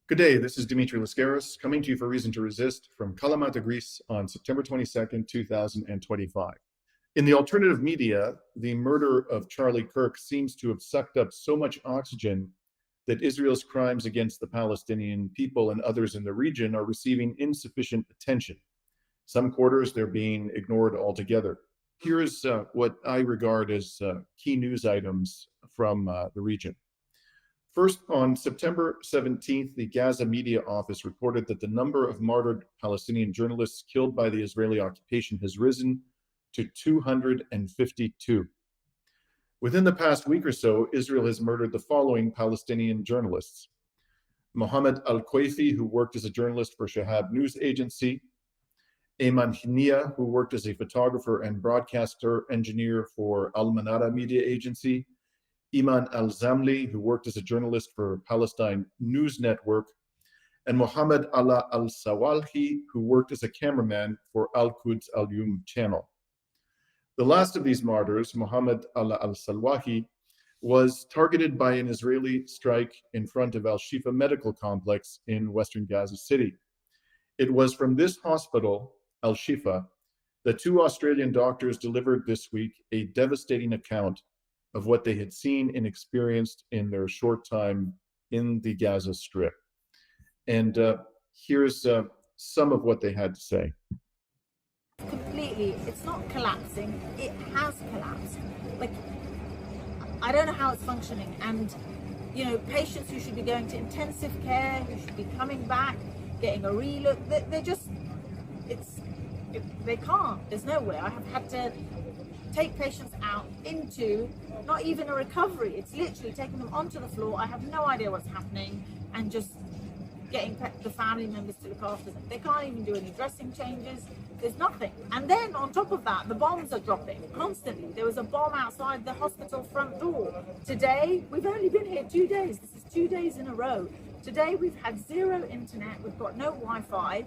Good day, this is Dimitri Lascaris coming to you for Reason to Resist from Kalamata, Greece on September 22nd, 2025. In the alternative media, the murder of Charlie Kirk seems to have sucked up so much oxygen that Israel's crimes against the Palestinian people and others in the region are receiving insufficient attention. Some quarters, they're being ignored altogether. Here's what I regard as key news items from the region. First, on September 17th, the Gaza Media Office reported that the number of martyred Palestinian journalists killed by the Israeli occupation has risen to 252. Within the past week or so, Israel has murdered the following Palestinian journalists: Mohammed Al-Quaifi, who worked as a journalist for Shahab News Agency; Ayman Hnia, who worked as a photographer and broadcaster engineer for Al-Manara Media Agency; Iman Al-Zamli, who worked as a journalist for Palestine News Network; and Mohammed Allah Al-Sawalhi, who worked as a cameraman for Al-Quds Al-Yum channel. The last of these martyrs, Mohammed Allah Al-Salwahi, was targeted by an Israeli strike in front of Al-Shifa Medical Complex in western Gaza City. It was from this hospital, Al-Shifa, that two Australian doctors delivered this week a devastating account of what they had seen and experienced in their short time in the Gaza Strip. And here's some of what they had to say. Completely, it's not collapsing, it has collapsed. Like, I don't know how it's functioning. And, you know, patients who should be going to intensive care, who should be coming back, getting a relook, they're just, they can't, there's no way. I have had to take patients out into not even a recovery. It's literally taking them onto the floor. I have no idea what's happening, and just getting the family members to look after them. They can't even do any dressing changes. There's nothing. And then on top of that, the bombs are dropping constantly. There was a bomb outside the hospital front door. Today, we've only been here 2 days. This is 2 days in a row. Today, we've had zero internet. We've got no Wi-Fi.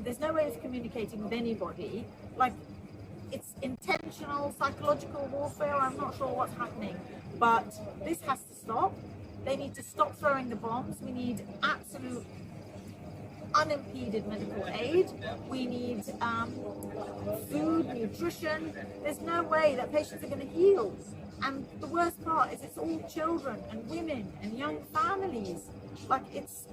There's no way of communicating with anybody. Like, it's intentional psychological warfare. I'm not sure what's happening, but this has to stop. They need to stop throwing the bombs. We need absolute unimpeded medical aid. We need food, nutrition. There's no way that patients are going to heal. And the worst part is it's all children and women and young families. Like, it's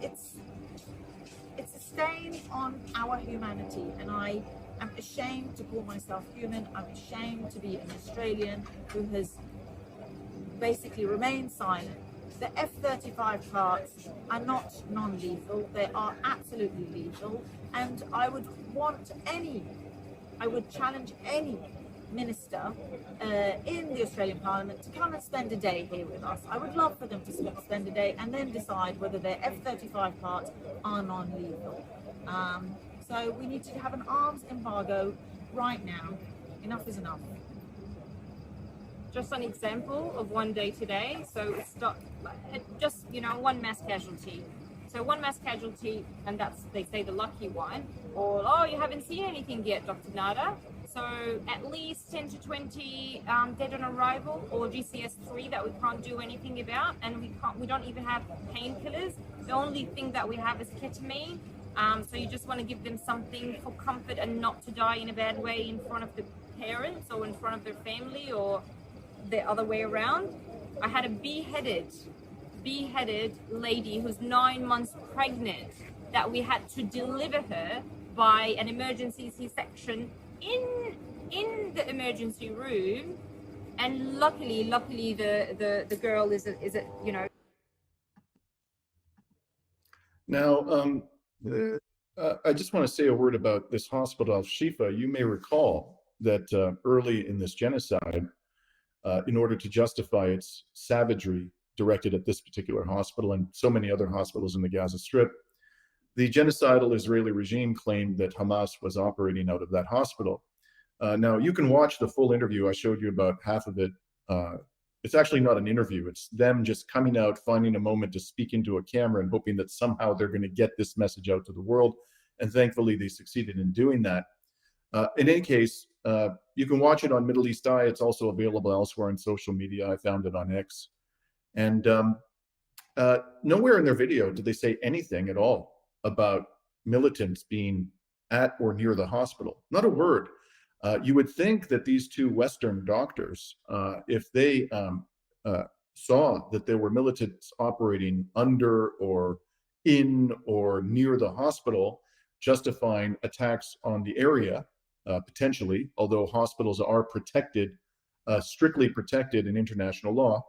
a stain on our humanity, and I am ashamed to call myself human. I'm ashamed to be an Australian who has basically remained silent. The F-35 parts are not non-lethal, they are absolutely lethal, and I would challenge any minister in the Australian Parliament to come and spend a day here with us. I would love for them to spend a day and then decide whether their F-35 parts are non-lethal. So we need to have an arms embargo right now. Enough is enough. Just an example of one day today. So it's just, you know, one mass casualty. So one mass casualty, and that's, they say, the lucky one. Or, oh, you haven't seen anything yet, Dr. Nada. So at least 10 to 20 dead on arrival, or GCS3 that we can't do anything about, and we don't even have painkillers. The only thing that we have is ketamine. So you just want to give them something for comfort and not to die in a bad way in front of the parents or in front of their family or the other way around. I had a beheaded lady who's 9 months pregnant that we had to deliver her by an emergency C-section in the emergency room, and luckily the girl is a you know. Now, I just want to say a word about this hospital, Al-Shifa. You may recall that early in this genocide, in order to justify its savagery directed at this particular hospital and so many other hospitals in the Gaza Strip, the genocidal Israeli regime claimed that Hamas was operating out of that hospital. Now, you can watch the full interview. I showed you about half of it. It's actually not an interview. It's them just coming out, finding a moment to speak into a camera and hoping that somehow they're going to get this message out to the world. And thankfully, they succeeded in doing that. In any case, you can watch it on Middle East Eye. It's also available elsewhere on social media. I found it on X. And Nowhere in their video did they say anything at all about militants being at or near the hospital. Not a word. You would think that these two Western doctors, if they saw that there were militants operating under or in or near the hospital, justifying attacks on the area, potentially, although hospitals are protected, strictly protected in international law,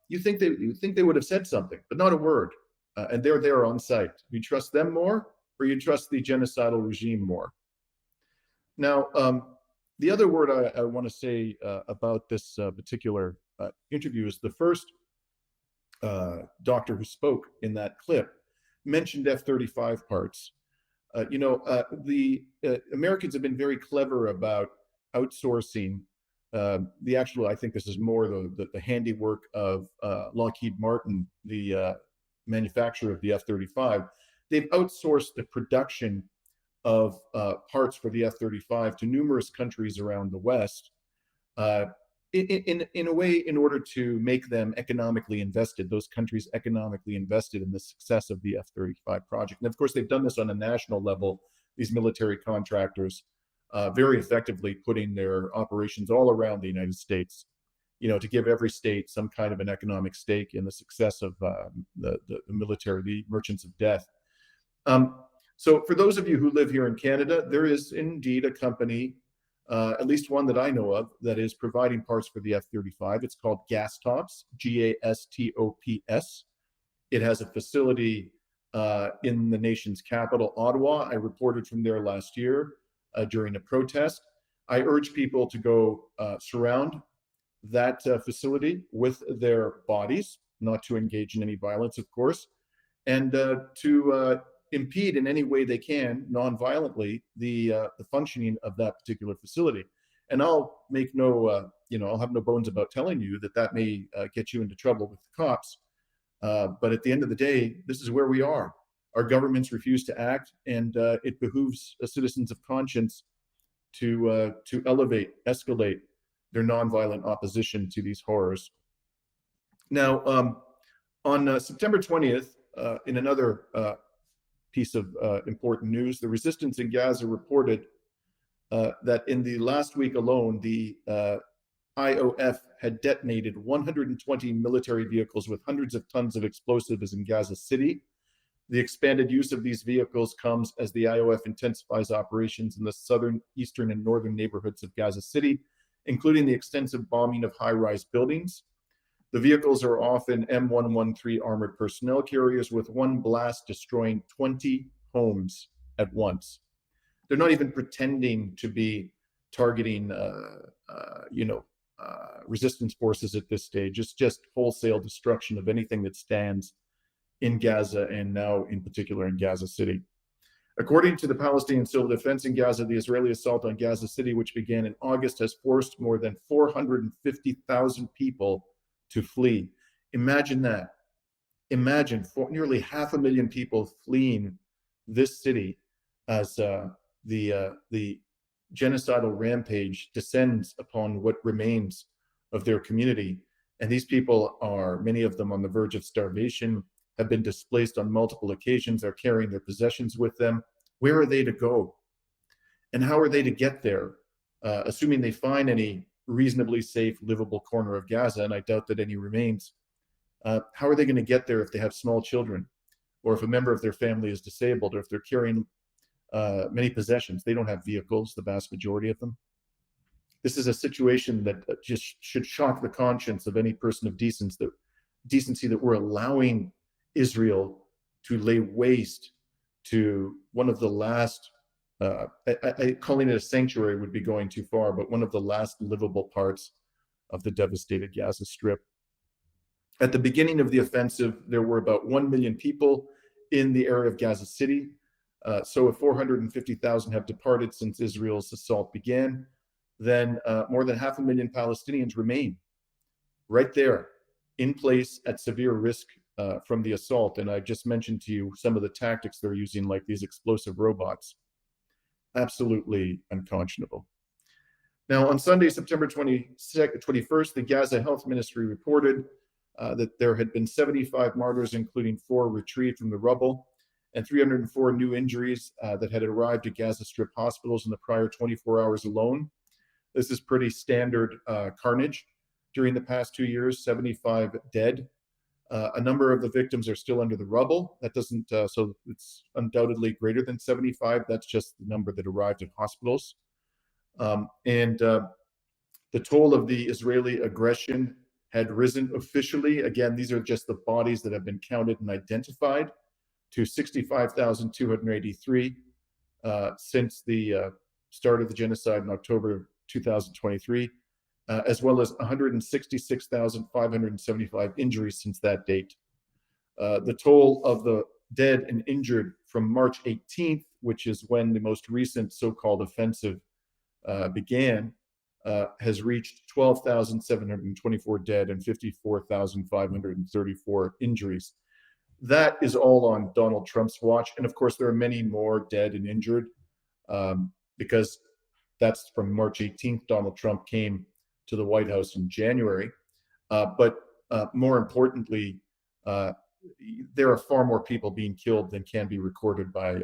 you think they would have said something, but not a word. And they're there on site. You trust them more, or you trust the genocidal regime more? Now, the other word I want to say about this particular interview is the first doctor who spoke in that clip mentioned F-35 parts. The Americans have been very clever about outsourcing the actual, I think this is more the handiwork of Lockheed Martin, the manufacturer of the F-35. They've outsourced the production of parts for the F-35 to numerous countries around the West, in a way, in order to make them economically invested, those countries economically invested in the success of the F-35 project. And of course, they've done this on a national level, these military contractors, very effectively putting their operations all around the United States, to give every state some kind of an economic stake in the success of the military, the merchants of death. So for those of you who live here in Canada, there is indeed a company, at least one that I know of, that is providing parts for the F-35. It's called Gastops, Gastops. It has a facility in the nation's capital, Ottawa. I reported from there last year during a protest. I urge people to go surround that facility with their bodies, not to engage in any violence, of course, and to impede in any way they can, non-violently, the functioning of that particular facility. And I'll make no, I'll have no bones about telling you that may get you into trouble with the cops. But at the end of the day, this is where we are. Our governments refuse to act, and it behooves citizens of conscience to elevate, escalate their nonviolent opposition to these horrors. Now, on September 20th, in another piece of important news, the resistance in Gaza reported that in the last week alone, the IOF had detonated 120 military vehicles with hundreds of tons of explosives in Gaza City. The expanded use of these vehicles comes as the IOF intensifies operations in the southern, eastern, and northern neighborhoods of Gaza City, including the extensive bombing of high-rise buildings. The vehicles are often M113 armored personnel carriers, with one blast destroying 20 homes at once. They're not even pretending to be targeting, resistance forces at this stage. It's just wholesale destruction of anything that stands in Gaza, and now in particular in Gaza City. According to the Palestinian Civil Defense in Gaza, the Israeli assault on Gaza City, which began in August, has forced more than 450,000 people to flee. Imagine that. Imagine nearly 500,000 people fleeing this city as the genocidal rampage descends upon what remains of their community. And these people are, many of them, on the verge of starvation, have been displaced on multiple occasions, are carrying their possessions with them. Where are they to go? And how are they to get there? Assuming they find any reasonably safe, livable corner of Gaza, and I doubt that any remains, how are they going to get there if they have small children, or if a member of their family is disabled, or if they're carrying many possessions? They don't have vehicles, the vast majority of them. This is a situation that just should shock the conscience of any person of decency, that we're allowing Israel to lay waste to one of the last, calling it a sanctuary would be going too far, but one of the last livable parts of the devastated Gaza Strip. At the beginning of the offensive, there were about 1 million people in the area of Gaza City. So if 450,000 have departed since Israel's assault began, then more than 500,000 Palestinians remain right there, in place, at severe risk from the assault. And I just mentioned to you some of the tactics they're using, like these explosive robots. Absolutely unconscionable. Now, on Sunday, September 21st, the Gaza Health Ministry reported that there had been 75 martyrs, including 4 retrieved from the rubble, and 304 new injuries that had arrived at Gaza Strip hospitals in the prior 24 hours alone. This is pretty standard carnage during the past 2 years, 75 dead. A number of the victims are still under the rubble. That doesn't, so it's undoubtedly greater than 75. That's just the number that arrived at hospitals. The toll of the Israeli aggression had risen officially. Again, these are just the bodies that have been counted and identified, to 65,283 since the start of the genocide in October 2023, as well as 166,575 injuries since that date. The toll of the dead and injured from March 18th, which is when the most recent so-called offensive began, has reached 12,724 dead and 54,534 injuries. That is all on Donald Trump's watch. And of course, there are many more dead and injured because that's from March 18th. Donald Trump came to the White House in January. But more importantly, there are far more people being killed than can be recorded by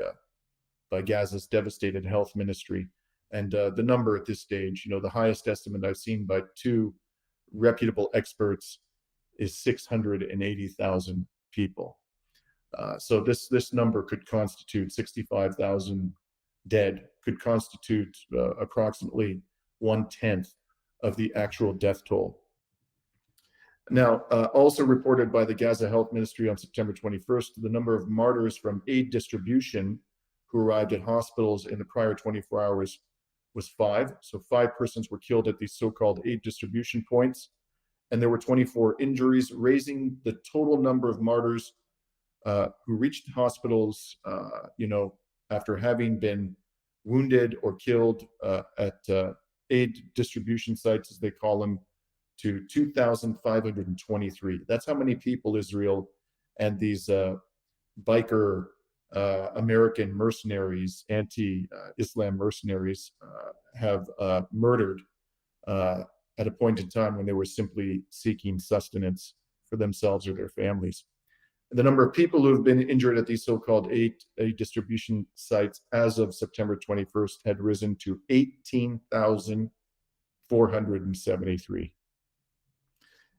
Gaza's devastated health ministry. And the number at this stage, the highest estimate I've seen by 2 reputable experts is 680,000 people. So this number could constitute 65,000 dead, could constitute approximately 1/10 of the actual death toll. Now, also reported by the Gaza Health Ministry on September 21st, the number of martyrs from aid distribution who arrived at hospitals in the prior 24 hours was 5. So 5 persons were killed at these so-called aid distribution points, and there were 24 injuries, raising the total number of martyrs who reached hospitals, after having been wounded or killed at aid distribution sites, as they call them, to 2,523. That's how many people Israel and these biker American mercenaries, anti-Islam mercenaries, have murdered at a point in time when they were simply seeking sustenance for themselves or their families. The number of people who have been injured at these so-called aid distribution sites as of September 21st had risen to 18,473.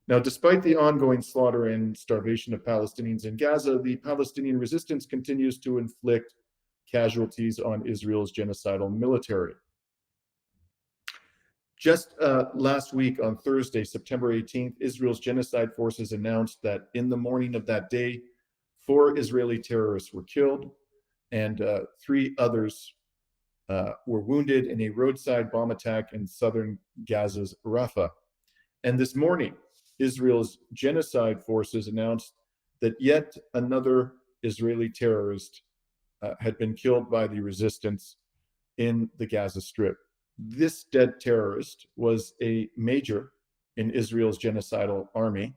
Now, despite the ongoing slaughter and starvation of Palestinians in Gaza, the Palestinian resistance continues to inflict casualties on Israel's genocidal military. Just last week on Thursday, September 18th, Israel's genocide forces announced that in the morning of that day, 4 Israeli terrorists were killed and 3 others were wounded in a roadside bomb attack in southern Gaza's Rafah. And this morning, Israel's genocide forces announced that yet another Israeli terrorist had been killed by the resistance in the Gaza Strip. This dead terrorist was a major in Israel's genocidal army.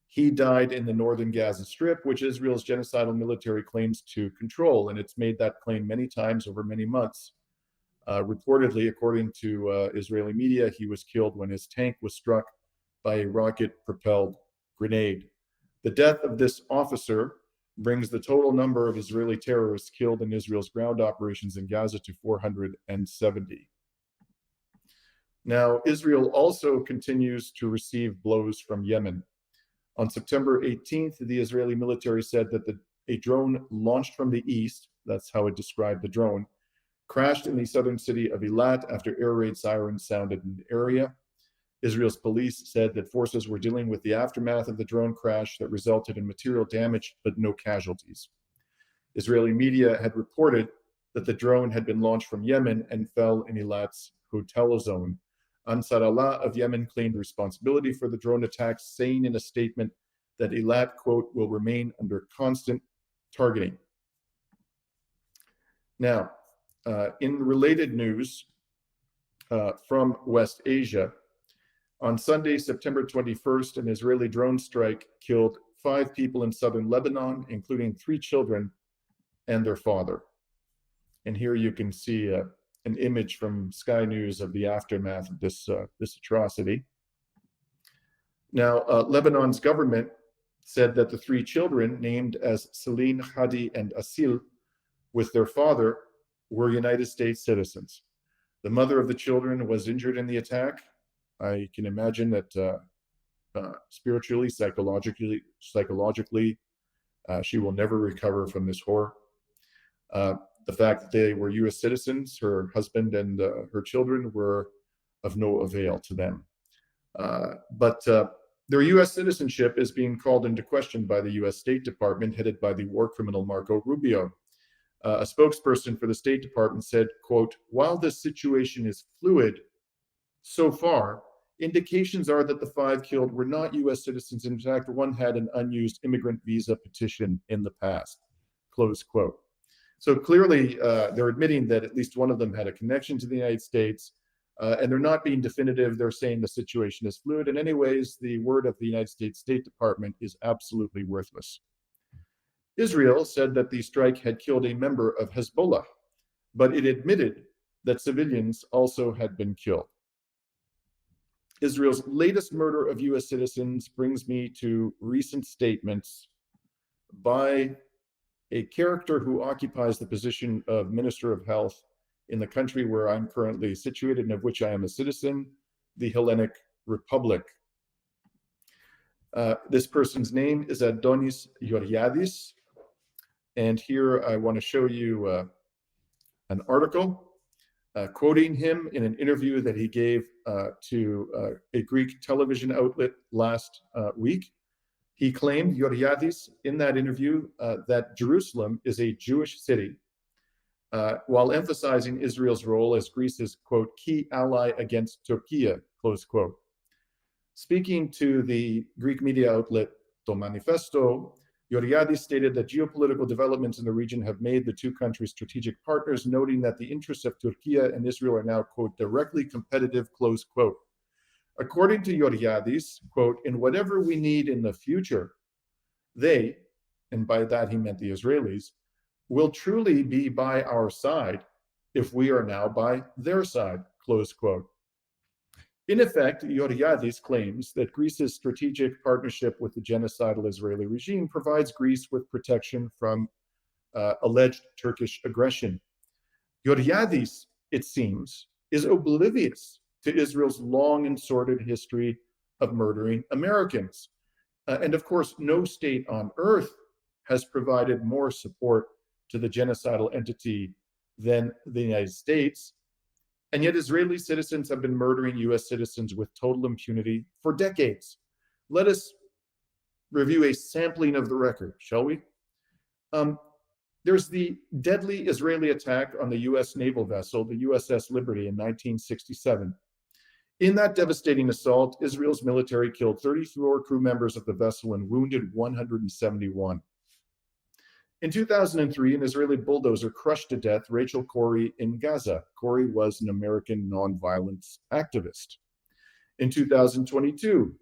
He died in the northern Gaza Strip, which Israel's genocidal military claims to control, and it's made that claim many times over many months. Reportedly, according to Israeli media, he was killed when his tank was struck by a rocket-propelled grenade. The death of this officer brings the total number of Israeli terrorists killed in Israel's ground operations in Gaza to 470. Now, Israel also continues to receive blows from Yemen. On September 18th, the Israeli military said that a drone launched from the east, that's how it described the drone, crashed in the southern city of Eilat after air raid sirens sounded in the area. Israel's police said that forces were dealing with the aftermath of the drone crash that resulted in material damage but no casualties. Israeli media had reported that the drone had been launched from Yemen and fell in Eilat's hotel zone. Ansar Allah of Yemen claimed responsibility for the drone attacks, saying in a statement that Eilat, quote, will remain under constant targeting. Now, in related news from West Asia, on Sunday, September 21st, an Israeli drone strike killed 5 people in southern Lebanon, including 3 children and their father. And here you can see an image from Sky News of the aftermath of this atrocity. Now, Lebanon's government said that the three children, named as Celine, Hadi, and Asil, with their father, were United States citizens. The mother of the children was injured in the attack. I can imagine that spiritually, psychologically, she will never recover from this horror. The fact that they were U.S. citizens, her husband and her children, were of no avail to them. But their U.S. citizenship is being called into question by the U.S. State Department, headed by the war criminal Marco Rubio. A spokesperson for the State Department said, quote, "While this situation is fluid so far, indications are that the 5 killed were not U.S. citizens. In fact, one had an unused immigrant visa petition in the past," close quote. So clearly, they're admitting that at least one of them had a connection to the United States, and they're not being definitive. They're saying the situation is fluid. And anyways, the word of the United States State Department is absolutely worthless. Israel said that the strike had killed a member of Hezbollah, but it admitted that civilians also had been killed. Israel's latest murder of U.S. citizens brings me to recent statements by a character who occupies the position of Minister of Health in the country where I'm currently situated and of which I am a citizen, the Hellenic Republic. This person's name is Adonis Georgiadis. And here I want to show you an article quoting him in an interview that he gave to a Greek television outlet last week. He claimed, Georgiadis, in that interview, that Jerusalem is a Jewish city, while emphasizing Israel's role as Greece's, quote, key ally against Turkey, close quote. Speaking to the Greek media outlet To Manifesto, Georgiadis stated that geopolitical developments in the region have made the two countries strategic partners, noting that the interests of Turkey and Israel are now, quote, directly competitive, close quote. According to Georgiadis, quote, in whatever we need in the future, they, and by that he meant the Israelis, will truly be by our side if we are now by their side, close quote. In effect, Georgiadis claims that Greece's strategic partnership with the genocidal Israeli regime provides Greece with protection from alleged Turkish aggression. Georgiadis, it seems, is oblivious to Israel's long and sordid history of murdering Americans. And of course, no state on earth has provided more support to the genocidal entity than the United States. And yet Israeli citizens have been murdering US citizens with total impunity for decades. Let us review a sampling of the record, shall we? There's the deadly Israeli attack on the US naval vessel, the USS Liberty, in 1967. In that devastating assault, Israel's military killed 34 crew members of the vessel and wounded 171. In 2003, an Israeli bulldozer crushed to death Rachel Corrie in Gaza. Corrie was an American nonviolence activist. In 2022,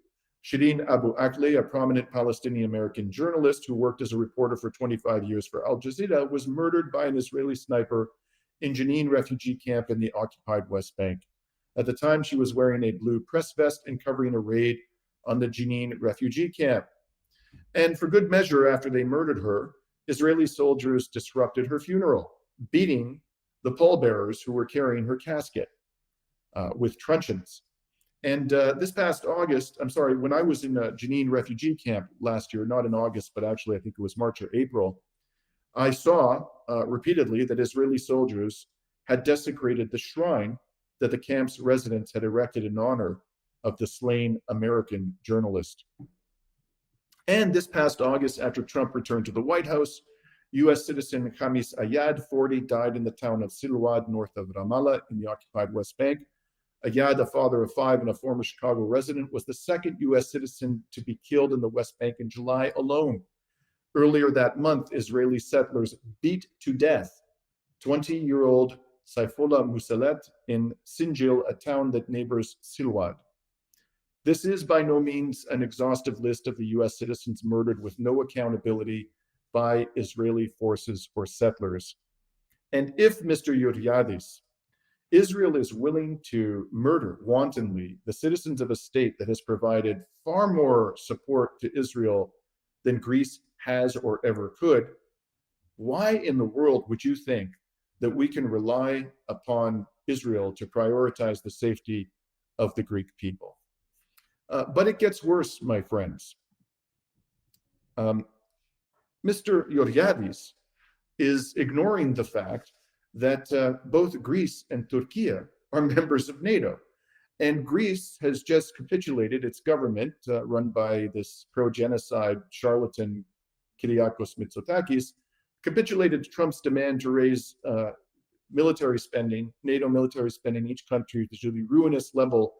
Shireen Abu Akleh, a prominent Palestinian American journalist who worked as a reporter for 25 years for Al Jazeera, was murdered by an Israeli sniper in Jenin refugee camp in the occupied West Bank. At the time, she was wearing a blue press vest and covering a raid on the Jenin refugee camp. And for good measure, after they murdered her, Israeli soldiers disrupted her funeral, beating the pallbearers who were carrying her casket with truncheons. And this past August, when I was in a Jenin refugee camp last year, not in August, but actually I think it was March or April, I saw repeatedly that Israeli soldiers had desecrated the shrine that the camp's residents had erected in honor of the slain American journalist. And this past August, after Trump returned to the White House, U.S. citizen Khamis Ayad, 40, died in the town of Silwad, north of Ramallah, in the occupied West Bank. Ayad, a father of 5 and a former Chicago resident, was the second U.S. citizen to be killed in the West Bank in July alone. Earlier that month, Israeli settlers beat to death 20-year-old Saifullah Musalet in Sinjil, a town that neighbors Silwad. This is by no means an exhaustive list of the U.S. citizens murdered with no accountability by Israeli forces or settlers. And if Mr. Georgiadis Israel is willing to murder wantonly the citizens of a state that has provided far more support to Israel than Greece has or ever could, why in the world would you think that we can rely upon Israel to prioritize the safety of the Greek people? But it gets worse, my friends. Mr. Georgiadis is ignoring the fact that both Greece and Turkey are members of NATO. And Greece has just capitulated, its government, run by this pro-genocide charlatan Kyriakos Mitsotakis, capitulated to Trump's demand to raise military spending, NATO military spending in each country to the ruinous level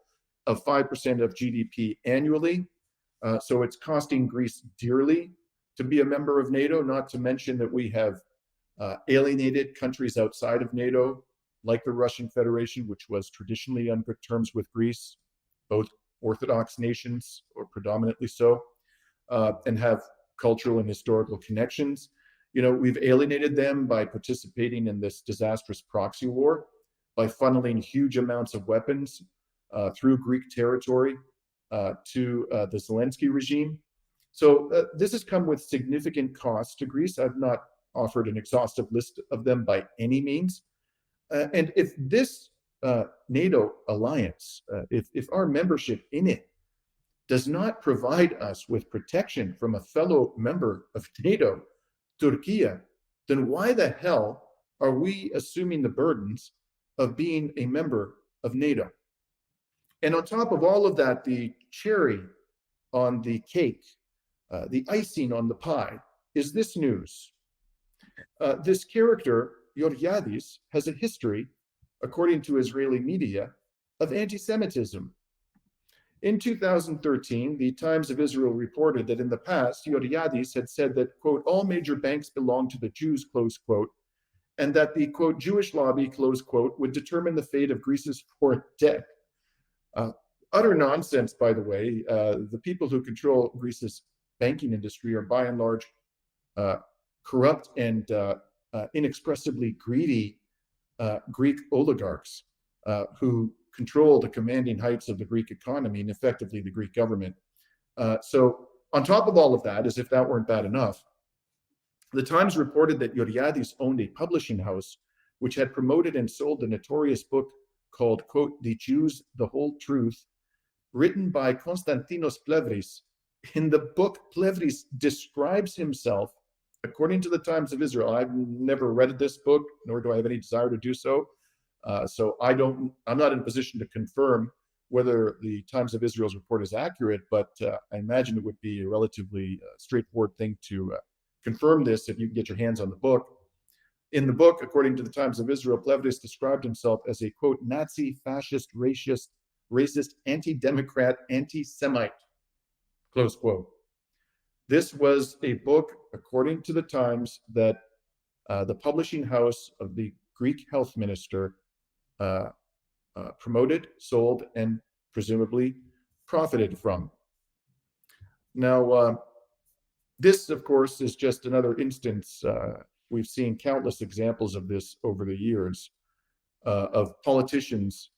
of 5% of GDP annually. So it's costing Greece dearly to be a member of NATO, not to mention that we have alienated countries outside of NATO, like the Russian Federation, which was traditionally on good terms with Greece, both Orthodox nations, or predominantly so, and have cultural and historical connections. You know, we've alienated them by participating in this disastrous proxy war, by funneling huge amounts of weapons through Greek territory to the Zelensky regime. So this has come with significant costs to Greece. I've not offered an exhaustive list of them by any means. And if this NATO alliance, if our membership in it does not provide us with protection from a fellow member of NATO, Turkey, then why the hell are we assuming the burdens of being a member of NATO? And on top of all of that, the cherry on the cake, the icing on the pie, is this news. This character, Georgiadis, has a history, according to Israeli media, of anti-Semitism. In 2013, the Times of Israel reported that in the past, Georgiadis had said that, quote, all major banks belong to the Jews, close quote, and that the, quote, Jewish lobby, close quote, would determine the fate of Greece's foreign debt. Utter nonsense, by the way. The people who control Greece's banking industry are by and large corrupt and inexpressibly greedy Greek oligarchs who control the commanding heights of the Greek economy and effectively the Greek government. So on top of all of that, as if that weren't bad enough, the Times reported that Georgiadis owned a publishing house which had promoted and sold the notorious book called, quote, The Jews, the Whole Truth, written by Konstantinos Plevris. In the book, Plevris describes himself, according to the Times of Israel. I've never read this book, nor do I have any desire to do so. So I'm not in a position to confirm whether the Times of Israel's report is accurate, but I imagine it would be a relatively straightforward thing to confirm this if you can get your hands on the book. In the book, according to the Times of Israel, Plevris described himself as a, quote, Nazi, fascist, racist, anti-democrat, anti-Semite, close quote. This was a book, according to the Times, that the publishing house of the Greek health minister promoted, sold, and presumably profited from. Now, this, of course, is just another instance. We've seen countless examples of this over the years of politicians,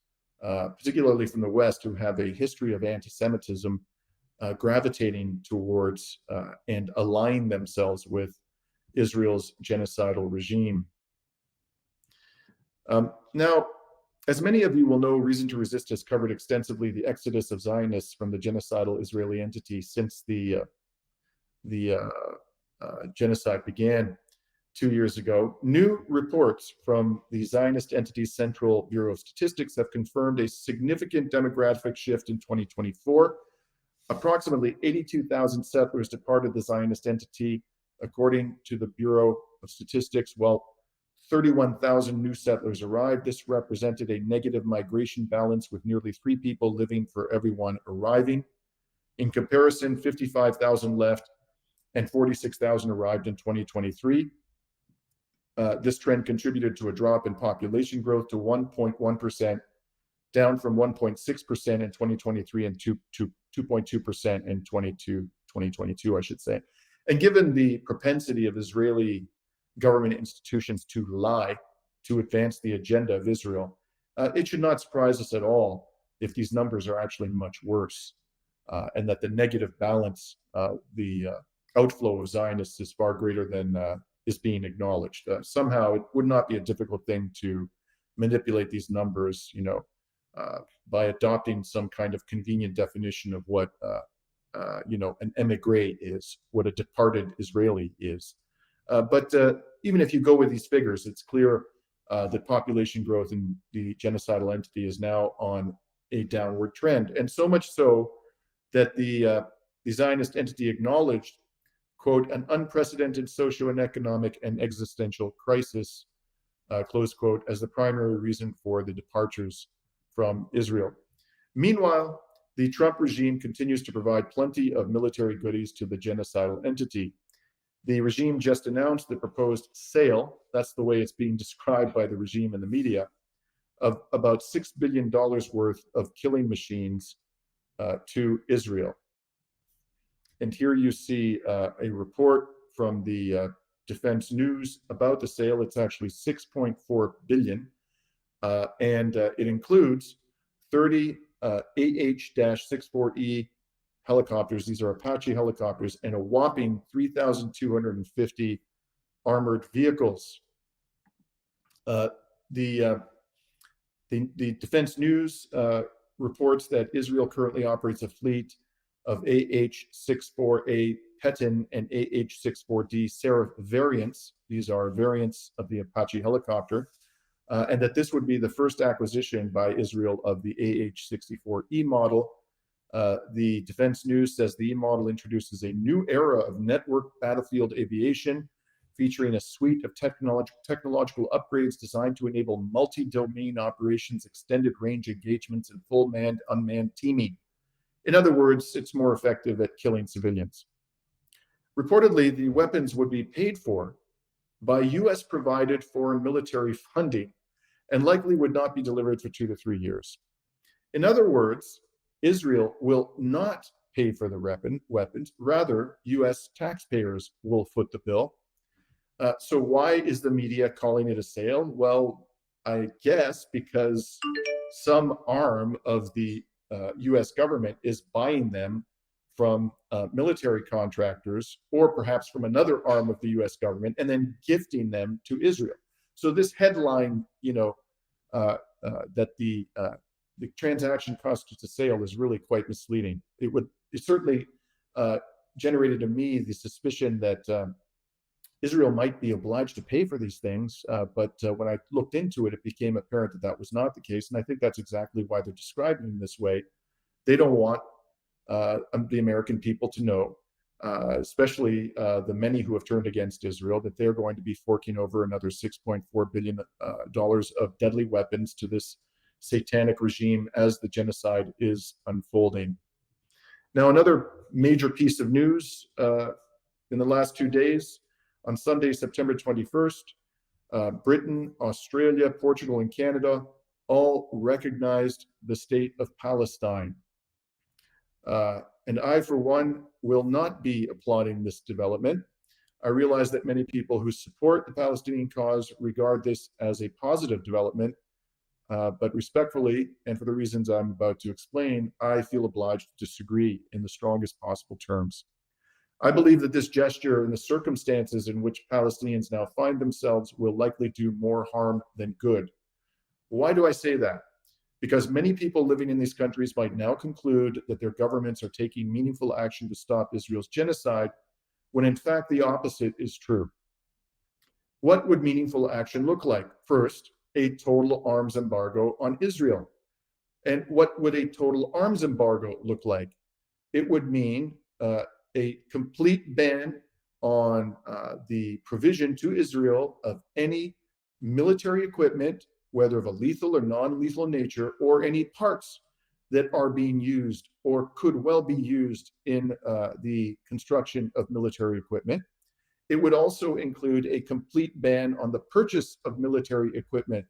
particularly from the West, who have a history of anti-Semitism, gravitating towards and align themselves with Israel's genocidal regime. Now, as many of you will know, Reason to Resist has covered extensively the exodus of Zionists from the genocidal Israeli entity since the genocide began 2 years ago. New reports from the Zionist entity's Central Bureau of Statistics have confirmed a significant demographic shift in 2024. Approximately 82,000 settlers departed the Zionist entity, according to the Bureau of Statistics, while 31,000 new settlers arrived. This represented a negative migration balance with nearly 3 people living for every 1 arriving. In comparison, 55,000 left and 46,000 arrived in 2023. This trend contributed to a drop in population growth to 1.1%, down from 1.6% in 2023 and 2.2% in 2022, I should say. And given the propensity of Israeli government institutions to lie to advance the agenda of Israel, it should not surprise us at all if these numbers are actually much worse, and that the negative balance, the outflow of Zionists is far greater than is being acknowledged. Somehow, it would not be a difficult thing to manipulate these numbers, by adopting some kind of convenient definition of what an émigré is, what a departed Israeli is. But even if you go with these figures, it's clear that population growth in the genocidal entity is now on a downward trend, and so much so that the Zionist entity acknowledged, quote, an unprecedented socio and economic and existential crisis, close quote, as the primary reason for the departures from Israel. Meanwhile, the Trump regime continues to provide plenty of military goodies to the genocidal entity. The regime just announced the proposed sale, that's the way it's being described by the regime and the media, of about $6 billion worth of killing machines to Israel. And here you see a report from the Defense News about the sale. It's actually 6.4 billion, and it includes 30 AH-64E helicopters. These are Apache helicopters, and a whopping 3,250 armored vehicles. The Defense News reports that Israel currently operates a fleet of AH-64A Petin and AH-64D Seraph variants. These are variants of the Apache helicopter, and that this would be the first acquisition by Israel of the AH-64E model. The Defense News says the E model introduces a new era of networked battlefield aviation, featuring a suite of technological upgrades designed to enable multi-domain operations, extended range engagements, and full manned, unmanned teaming. In other words, it's more effective at killing civilians. Reportedly, the weapons would be paid for by US provided foreign military funding and likely would not be delivered for 2 to 3 years. In other words, Israel will not pay for the weapons, rather, US taxpayers will foot the bill. So why is the media calling it a sale? Well, I guess because some arm of the US government is buying them from military contractors, or perhaps from another arm of the US government, and then gifting them to Israel. So this headline, that the transaction constitutes a sale is really quite misleading. It certainly generated in me the suspicion that Israel might be obliged to pay for these things, but when I looked into it, it became apparent that that was not the case, and I think that's exactly why they're describing it in this way. They don't want the American people to know, especially the many who have turned against Israel, that they're going to be forking over another $6.4 billion of deadly weapons to this satanic regime as the genocide is unfolding. Now, another major piece of news in the last 2 days, on Sunday, September 21st, Britain, Australia, Portugal, and Canada all recognized the state of Palestine. And I, for one, will not be applauding this development. I realize that many people who support the Palestinian cause regard this as a positive development, but respectfully, and for the reasons I'm about to explain, I feel obliged to disagree in the strongest possible terms. I believe that this gesture, in the circumstances in which Palestinians now find themselves, will likely do more harm than good. Why do I say that? Because many people living in these countries might now conclude that their governments are taking meaningful action to stop Israel's genocide, when in fact the opposite is true. What would meaningful action look like? First, a total arms embargo on Israel. And what would a total arms embargo look like? It would mean a complete ban on the provision to Israel of any military equipment, whether of a lethal or non-lethal nature, or any parts that are being used or could well be used in the construction of military equipment. It would also include a complete ban on the purchase of military equipment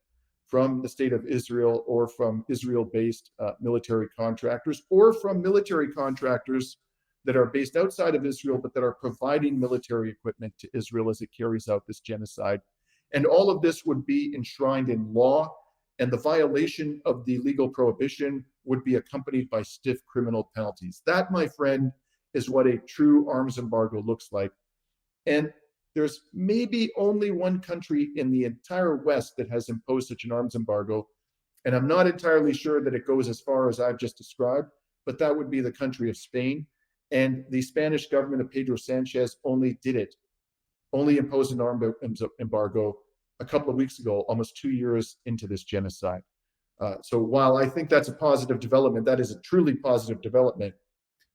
from the state of Israel or from Israel-based military contractors, or from military contractors that are based outside of Israel, but that are providing military equipment to Israel as it carries out this genocide. And all of this would be enshrined in law and the violation of the legal prohibition would be accompanied by stiff criminal penalties. That, my friend, is what a true arms embargo looks like. And there's maybe only one country in the entire West that has imposed such an arms embargo. And I'm not entirely sure that it goes as far as I've just described, but that would be the country of Spain. And the Spanish government of Pedro Sanchez only imposed an arms embargo a couple of weeks ago, almost 2 years into this genocide. So while I think that's a positive development, that is a truly positive development,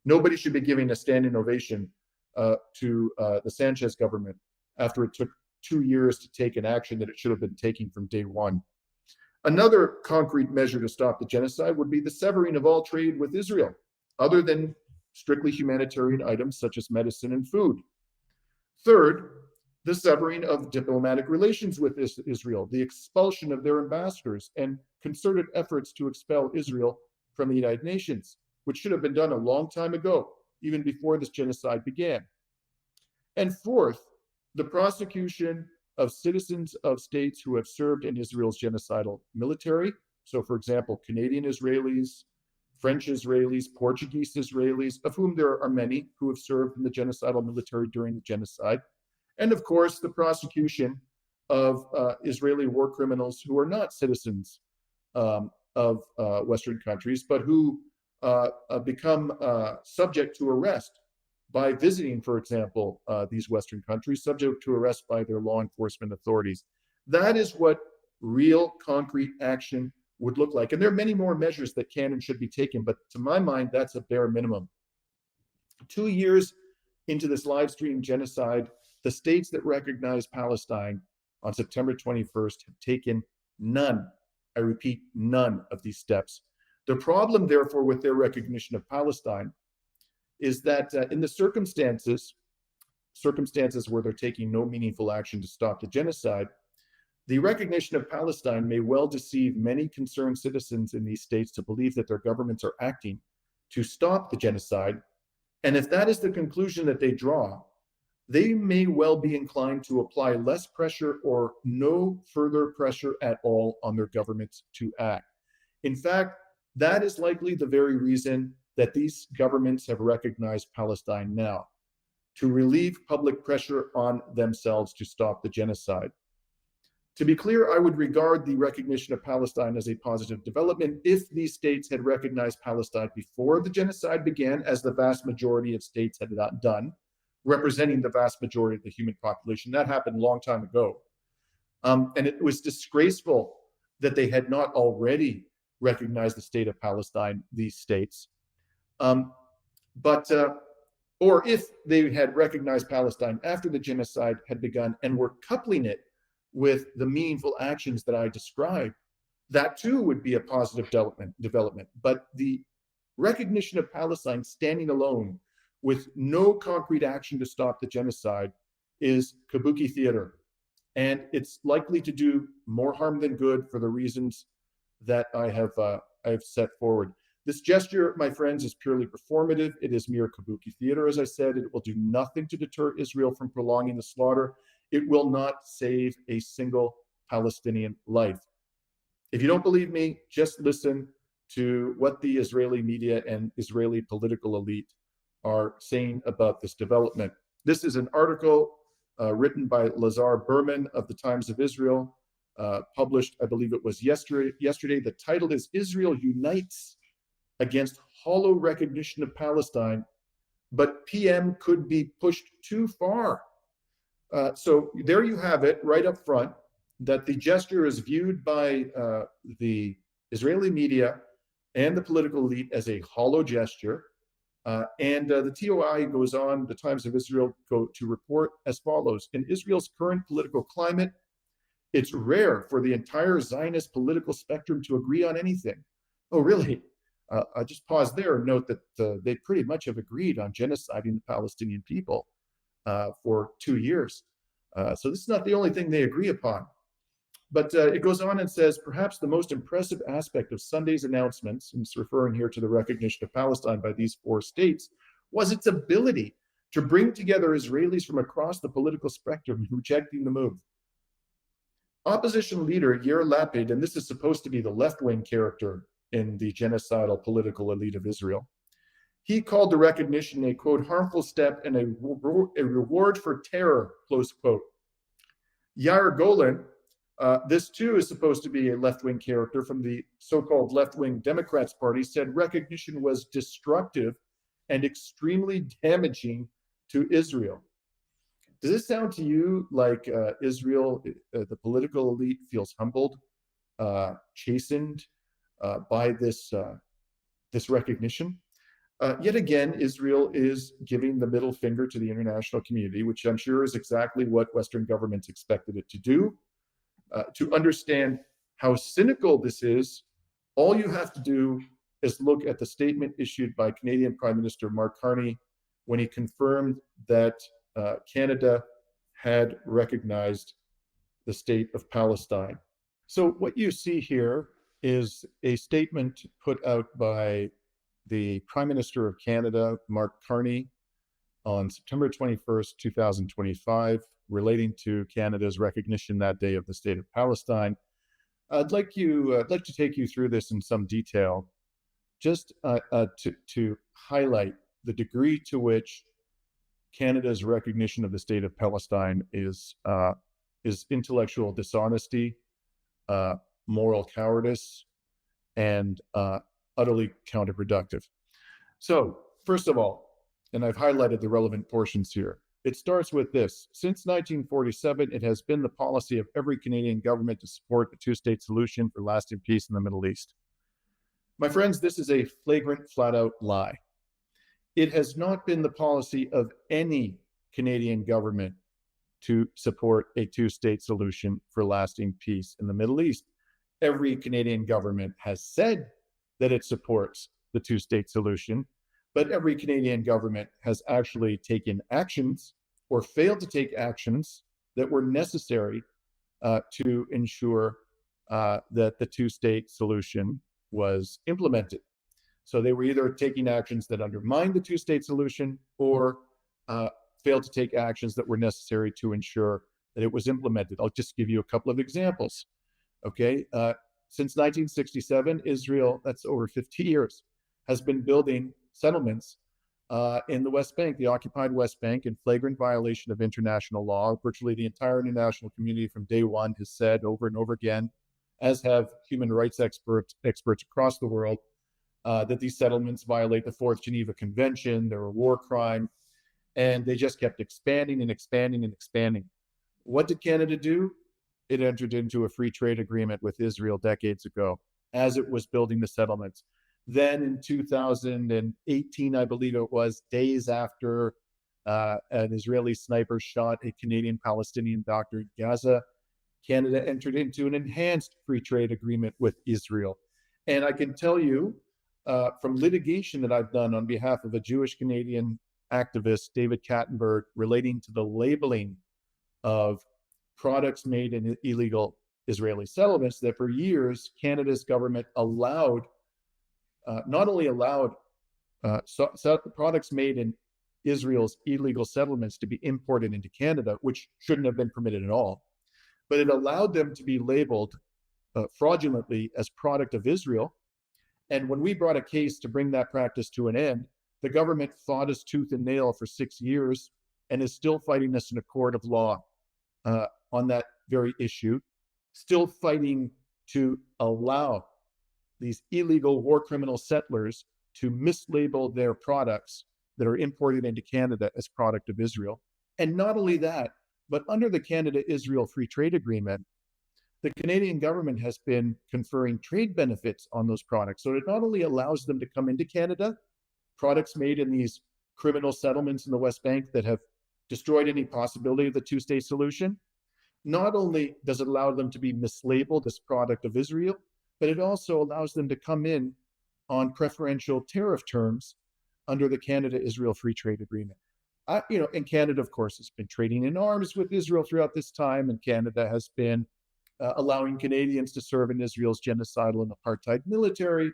nobody should be giving a standing ovation to the Sanchez government after it took 2 years to take an action that it should have been taking from day one. Another concrete measure to stop the genocide would be the severing of all trade with Israel, other than strictly humanitarian items such as medicine and food. Third, the severing of diplomatic relations with Israel, the expulsion of their ambassadors, and concerted efforts to expel Israel from the United Nations, which should have been done a long time ago, even before this genocide began. And fourth, the prosecution of citizens of states who have served in Israel's genocidal military. So, for example, Canadian Israelis, French Israelis, Portuguese Israelis, of whom there are many who have served in the genocidal military during the genocide. And of course, the prosecution of Israeli war criminals who are not citizens of Western countries, but who become subject to arrest by visiting, for example, these Western countries, subject to arrest by their law enforcement authorities. That is what real concrete action would look like. And there are many more measures that can and should be taken, but to my mind, that's a bare minimum. 2 years into this live stream genocide, the states that recognize Palestine on September 21st have taken none, I repeat, none of these steps. The problem, therefore, with their recognition of Palestine is that in the circumstances where they're taking no meaningful action to stop the genocide, the recognition of Palestine may well deceive many concerned citizens in these states to believe that their governments are acting to stop the genocide. And if that is the conclusion that they draw, they may well be inclined to apply less pressure or no further pressure at all on their governments to act. In fact, that is likely the very reason that these governments have recognized Palestine now, to relieve public pressure on themselves to stop the genocide. To be clear, I would regard the recognition of Palestine as a positive development if these states had recognized Palestine before the genocide began, as the vast majority of states had not done, representing the vast majority of the human population. That happened a long time ago. And it was disgraceful that they had not already recognized the state of Palestine, these states. Or if they had recognized Palestine after the genocide had begun and were coupling it with the meaningful actions that I described, that too would be a positive development. But the recognition of Palestine standing alone with no concrete action to stop the genocide is kabuki theater. And it's likely to do more harm than good for the reasons that I have set forward. This gesture, my friends, is purely performative. It is mere kabuki theater, as I said. It will do nothing to deter Israel from prolonging the slaughter. It will not save a single Palestinian life. If you don't believe me, just listen to what the Israeli media and Israeli political elite are saying about this development. This is an article written by Lazar Berman of the Times of Israel, published, I believe it was yesterday. The title is "Israel Unites Against Hollow Recognition of Palestine, but PM Could Be Pushed Too Far." So there you have it right up front, that the gesture is viewed by the Israeli media and the political elite as a hollow gesture. And the TOI goes on, the Times of Israel, to report as follows: in Israel's current political climate, it's rare for the entire Zionist political spectrum to agree on anything. Oh, really? I'll just pause there and note that they pretty much have agreed on genociding the Palestinian people for 2 years. So this is not the only thing they agree upon. But it goes on and says, perhaps the most impressive aspect of Sunday's announcements, and it's referring here to the recognition of Palestine by these 4 states, was its ability to bring together Israelis from across the political spectrum in rejecting the move. Opposition leader Yair Lapid, and this is supposed to be the left-wing character in the genocidal political elite of Israel, he called the recognition a, quote, harmful step and a reward for terror, close quote. Yair Golan, this too is supposed to be a left-wing character from the so-called left-wing Democrats Party, said recognition was destructive and extremely damaging to Israel. Does this sound to you like Israel, the political elite, feels humbled, chastened by this recognition? Yet again, Israel is giving the middle finger to the international community, which I'm sure is exactly what Western governments expected it to do. To understand how cynical this is, all you have to do is look at the statement issued by Canadian Prime Minister Mark Carney when he confirmed that Canada had recognized the state of Palestine. So what you see here is a statement put out by the Prime Minister of Canada, Mark Carney, on September 21st, 2025, relating to Canada's recognition that day of the state of Palestine. I'd like to take you through this in some detail, just to highlight the degree to which Canada's recognition of the state of Palestine is intellectual dishonesty, moral cowardice, and utterly counterproductive. So, first of all, and I've highlighted the relevant portions here, it starts with this. Since 1947, it has been the policy of every Canadian government to support a two-state solution for lasting peace in the Middle East. My friends, this is a flagrant, flat-out lie. It has not been the policy of any Canadian government to support a two-state solution for lasting peace in the Middle East. Every Canadian government has said that it supports the two-state solution, but every Canadian government has actually taken actions or failed to take actions that were necessary to ensure that the two-state solution was implemented. So they were either taking actions that undermined the two-state solution or failed to take actions that were necessary to ensure that it was implemented. I'll just give you a couple of examples. Okay, since 1967, Israel, that's over 50 years, has been building settlements in the West Bank, the occupied West Bank, in flagrant violation of international law. Virtually the entire international community from day one has said over and over again, as have human rights experts across the world, that these settlements violate the Fourth Geneva Convention, they're a war crime, and they just kept expanding and expanding and expanding. What did Canada do? It entered into a free trade agreement with Israel decades ago as it was building the settlements. Then in 2018, I believe it was, days after an Israeli sniper shot a Canadian Palestinian doctor in Gaza, Canada entered into an enhanced free trade agreement with Israel. And I can tell you from litigation that I've done on behalf of a Jewish Canadian activist, David Kattenberg, relating to the labeling of products made in illegal Israeli settlements, that for years, Canada's government allowed, not only allowed products made in Israel's illegal settlements to be imported into Canada, which shouldn't have been permitted at all, but it allowed them to be labeled fraudulently as product of Israel. And when we brought a case to bring that practice to an end, the government fought us tooth and nail for 6 years and is still fighting us in a court of law on that very issue, still fighting to allow these illegal war criminal settlers to mislabel their products that are imported into Canada as product of Israel. And not only that, but under the Canada-Israel Free Trade Agreement, the Canadian government has been conferring trade benefits on those products. So it not only allows them to come into Canada, products made in these criminal settlements in the West Bank that have destroyed any possibility of the two-state solution, not only does it allow them to be mislabeled as product of Israel, but it also allows them to come in on preferential tariff terms under the Canada-Israel Free Trade Agreement. And Canada, of course, has been trading in arms with Israel throughout this time, and Canada has been allowing Canadians to serve in Israel's genocidal and apartheid military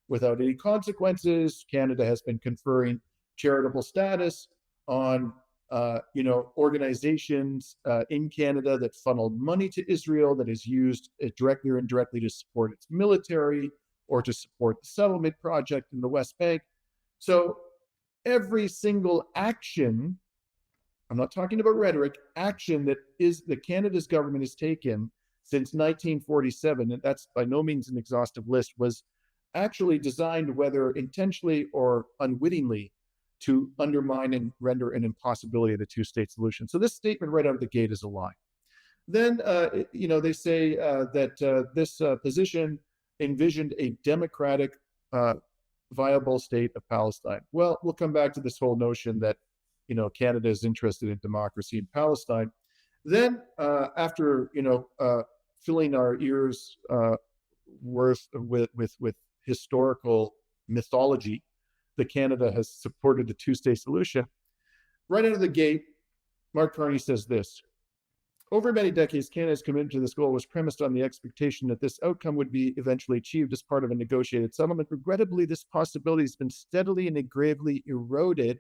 without any consequences. Canada has been conferring charitable status on organizations in Canada that funneled money to Israel that is used directly or indirectly to support its military or to support the settlement project in the West Bank. So every single action, I'm not talking about rhetoric, action that Canada's government has taken since 1947, and that's by no means an exhaustive list, was actually designed, whether intentionally or unwittingly, to undermine and render an impossibility of the two-state solution. So this statement right out of the gate is a lie. Then, they say that this position envisioned a democratic, viable state of Palestine. Well, we'll come back to this whole notion that, Canada is interested in democracy in Palestine. Then, after, filling our ears worth with historical mythology, that Canada has supported the two-state solution. Right out of the gate, Mark Carney says this: over many decades, Canada's commitment to this goal was premised on the expectation that this outcome would be eventually achieved as part of a negotiated settlement. Regrettably, this possibility has been steadily and gravely eroded,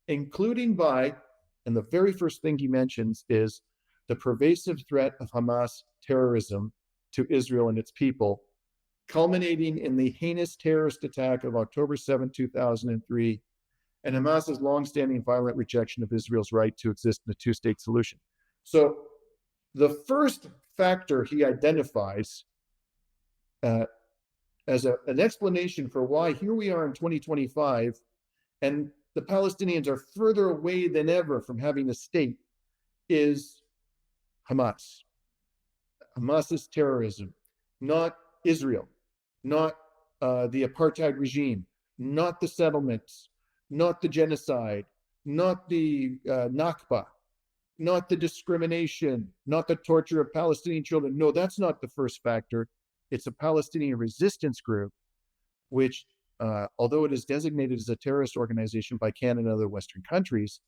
including by, and the very first thing he mentions is the pervasive threat of Hamas terrorism to Israel and its people, culminating in the heinous terrorist attack of October 7, 2003, and Hamas's longstanding violent rejection of Israel's right to exist in a two-state solution. So the first factor he identifies as an explanation for why here we are in 2025, and the Palestinians are further away than ever from having a state, is Hamas. Hamas's terrorism, not Israel, not the apartheid regime, not the settlements, not the genocide, not the Nakba, not the discrimination, not the torture of Palestinian children. No, that's not the first factor. It's a Palestinian resistance group, which, although it is designated as a terrorist organization by Canada and other Western countries,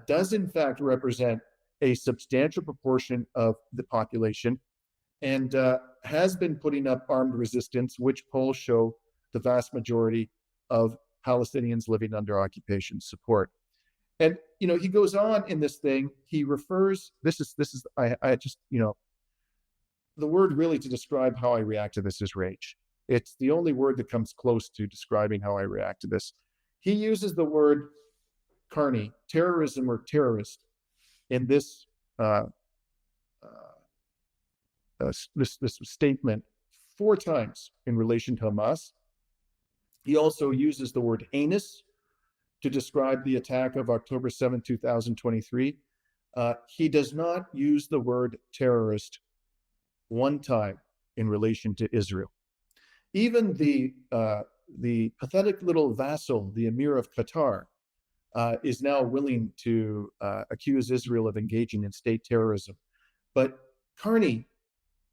does in fact represent a substantial proportion of the population, and has been putting up armed resistance, which polls show the vast majority of Palestinians living under occupation support. And he goes on in this thing. He refers. This is I just the word really to describe how I react to this is rage. It's the only word that comes close to describing how I react to this. He uses the word Carney, terrorism or terrorist, in this this statement 4 times in relation to Hamas. He also uses the word heinous to describe the attack of October 7, 2023. He does not use the word terrorist 1 time in relation to Israel. Even the pathetic little vassal, the Emir of Qatar, is now willing to accuse Israel of engaging in state terrorism. But Carney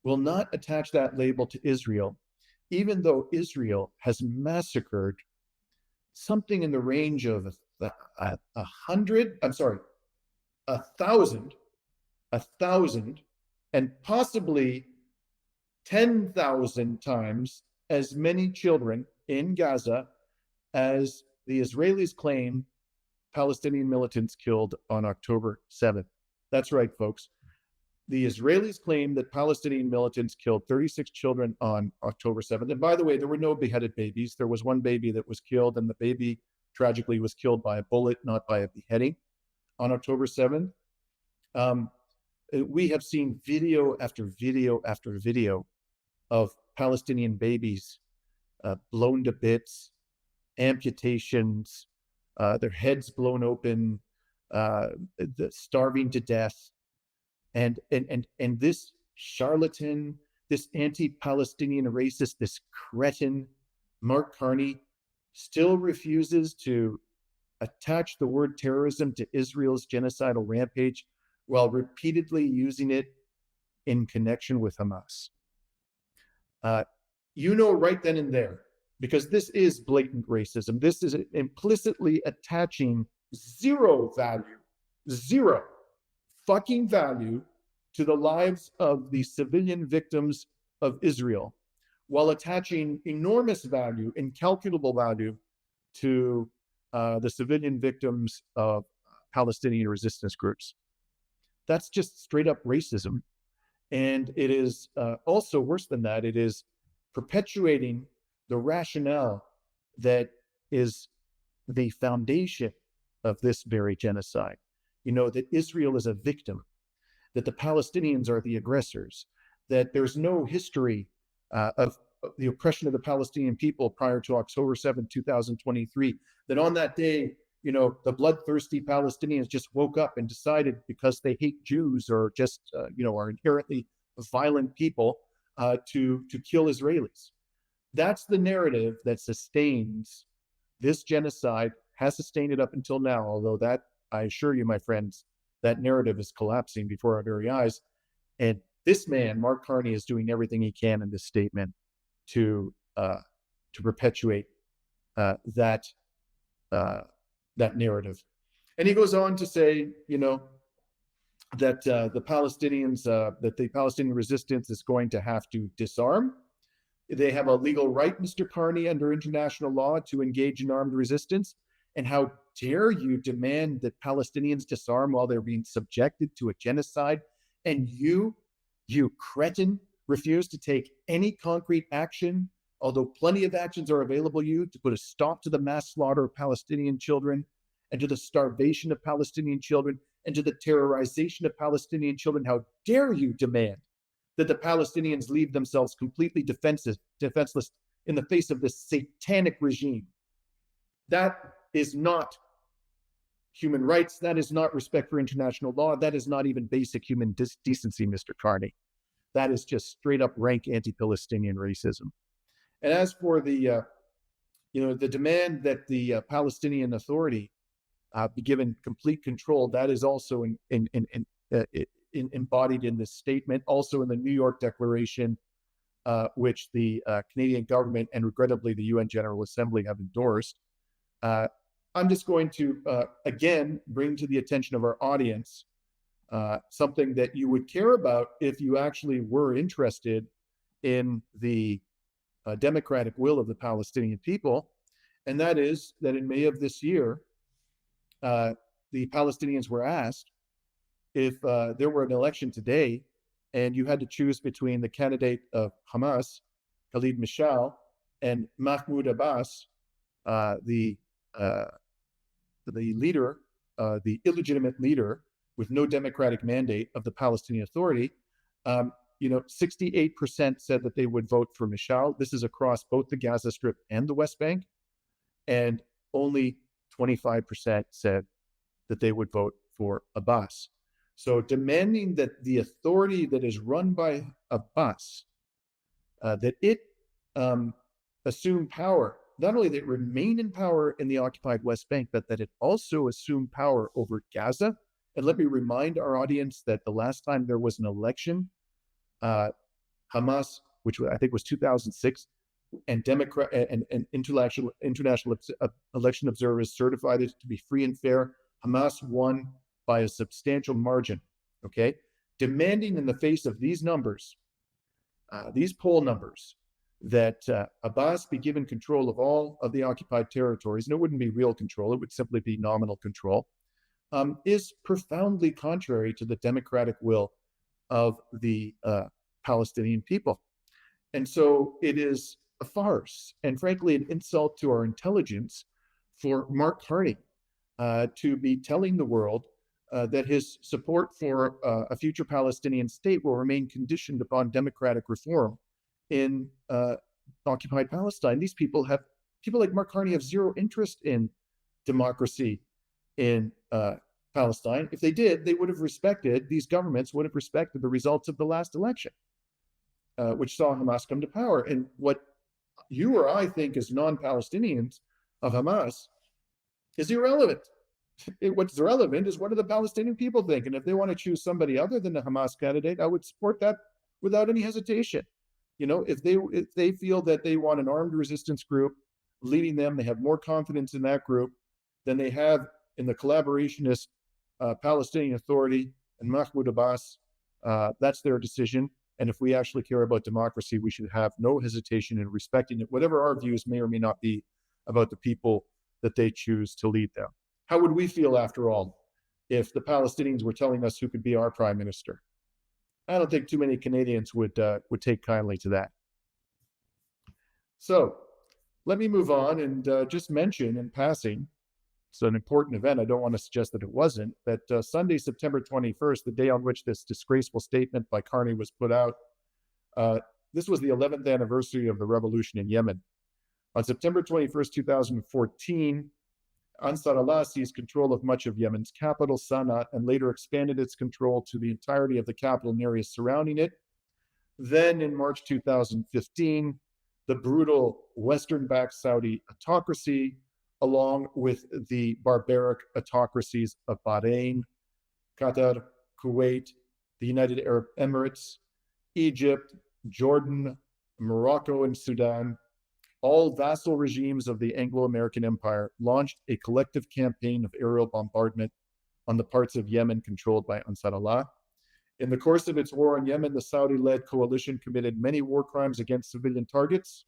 will not attach that label to Israel, even though Israel has massacred something in the range of 1,000, and possibly 10,000 times as many children in Gaza as the Israelis claim Palestinian militants killed on October 7th. That's right, folks. The Israelis claim that Palestinian militants killed 36 children on October 7th. And by the way, there were no beheaded babies. There was one baby that was killed, and the baby tragically was killed by a bullet, not by a beheading, on October 7th. We have seen video after video after video of Palestinian babies blown to bits, amputations, their heads blown open, starving to death. And this charlatan, this anti-Palestinian racist, this cretin, Mark Carney, still refuses to attach the word terrorism to Israel's genocidal rampage while repeatedly using it in connection with Hamas. Right then and there, because this is blatant racism. This is implicitly attaching zero fucking value to the lives of the civilian victims of Israel, while attaching enormous value, incalculable value, to the civilian victims of Palestinian resistance groups. That's just straight up racism. And it is also worse than that. It is perpetuating the rationale that is the foundation of this very genocide. That Israel is a victim, that the Palestinians are the aggressors, that there's no history of the oppression of the Palestinian people prior to October 7, 2023, that on that day, the bloodthirsty Palestinians just woke up and decided, because they hate Jews or just, are inherently violent people, to kill Israelis. That's the narrative that sustains this genocide, has sustained it up until now, although that, I assure you, my friends, that narrative is collapsing before our very eyes. And this man, Mark Carney, is doing everything he can in this statement to perpetuate that narrative. And he goes on to say, that the Palestinians, that the Palestinian resistance is going to have to disarm. They have a legal right, Mr. Carney, under international law to engage in armed resistance. And how dare you demand that Palestinians disarm while they're being subjected to a genocide? And you cretin, refuse to take any concrete action, although plenty of actions are available to you to put a stop to the mass slaughter of Palestinian children, and to the starvation of Palestinian children, and to the terrorization of Palestinian children. How dare you demand that the Palestinians leave themselves completely defenseless in the face of this satanic regime? That is not human rights. That is not respect for international law. That is not even basic human decency, Mr. Carney. That is just straight up rank anti-Palestinian racism. And as for the demand that the Palestinian Authority be given complete control, that is also embodied in this statement, also in the New York Declaration, which the Canadian government and regrettably the UN General Assembly have endorsed. I'm just going to, again, bring to the attention of our audience something that you would care about if you actually were interested in the democratic will of the Palestinian people. And that is that in May of this year, the Palestinians were asked if there were an election today and you had to choose between the candidate of Hamas, Khalid Mashal, and Mahmoud Abbas, the leader, the illegitimate leader with no democratic mandate of the Palestinian Authority, 68% said that they would vote for Mashal. This is across both the Gaza Strip and the West Bank. And only 25% said that they would vote for Abbas. So demanding that the authority that is run by Abbas, that it assume power, not only that it remain in power in the occupied West Bank, but that it also assume power over Gaza. And let me remind our audience that the last time there was an election, Hamas, which I think was 2006, and Democrat and international election observers certified it to be free and fair. Hamas won by a substantial margin. Okay, demanding in the face of these numbers, these poll numbers, that Abbas be given control of all of the occupied territories, and it wouldn't be real control; it would simply be nominal control, is profoundly contrary to the democratic will of the Palestinian people. And so it is a farce, and frankly, an insult to our intelligence for Mark Carney to be telling the world that his support for a future Palestinian state will remain conditioned upon democratic reform in occupied Palestine. These people like Mark Carney have zero interest in democracy in Palestine. If they did, they would have respected, these governments would have respected the results of the last election, which saw Hamas come to power. And what you or I think as non-Palestinians of Hamas is irrelevant. What's relevant is what do the Palestinian people think? And if they want to choose somebody other than the Hamas candidate, I would support that without any hesitation. If they feel that they want an armed resistance group leading them, they have more confidence in that group than they have in the collaborationist Palestinian Authority and Mahmoud Abbas. That's their decision. And if we actually care about democracy, we should have no hesitation in respecting it, whatever our views may or may not be about the people that they choose to lead them. How would we feel, after all, if the Palestinians were telling us who could be our prime minister. I don't think too many Canadians would take kindly to that. So let me move on and just mention in passing, it's an important event. I don't want to suggest that it wasn't, that Sunday, September 21st, the day on which this disgraceful statement by Carney was put out, this was the 11th anniversary of the revolution in Yemen. On September 21st, 2014, Ansar Allah seized control of much of Yemen's capital, Sana'a, and later expanded its control to the entirety of the capital and areas surrounding it. Then in March 2015, the brutal Western-backed Saudi autocracy, along with the barbaric autocracies of Bahrain, Qatar, Kuwait, the United Arab Emirates, Egypt, Jordan, Morocco, and Sudan, all vassal regimes of the Anglo-American Empire, launched a collective campaign of aerial bombardment on the parts of Yemen controlled by Ansar Allah. In the course of its war on Yemen, the Saudi-led coalition committed many war crimes against civilian targets.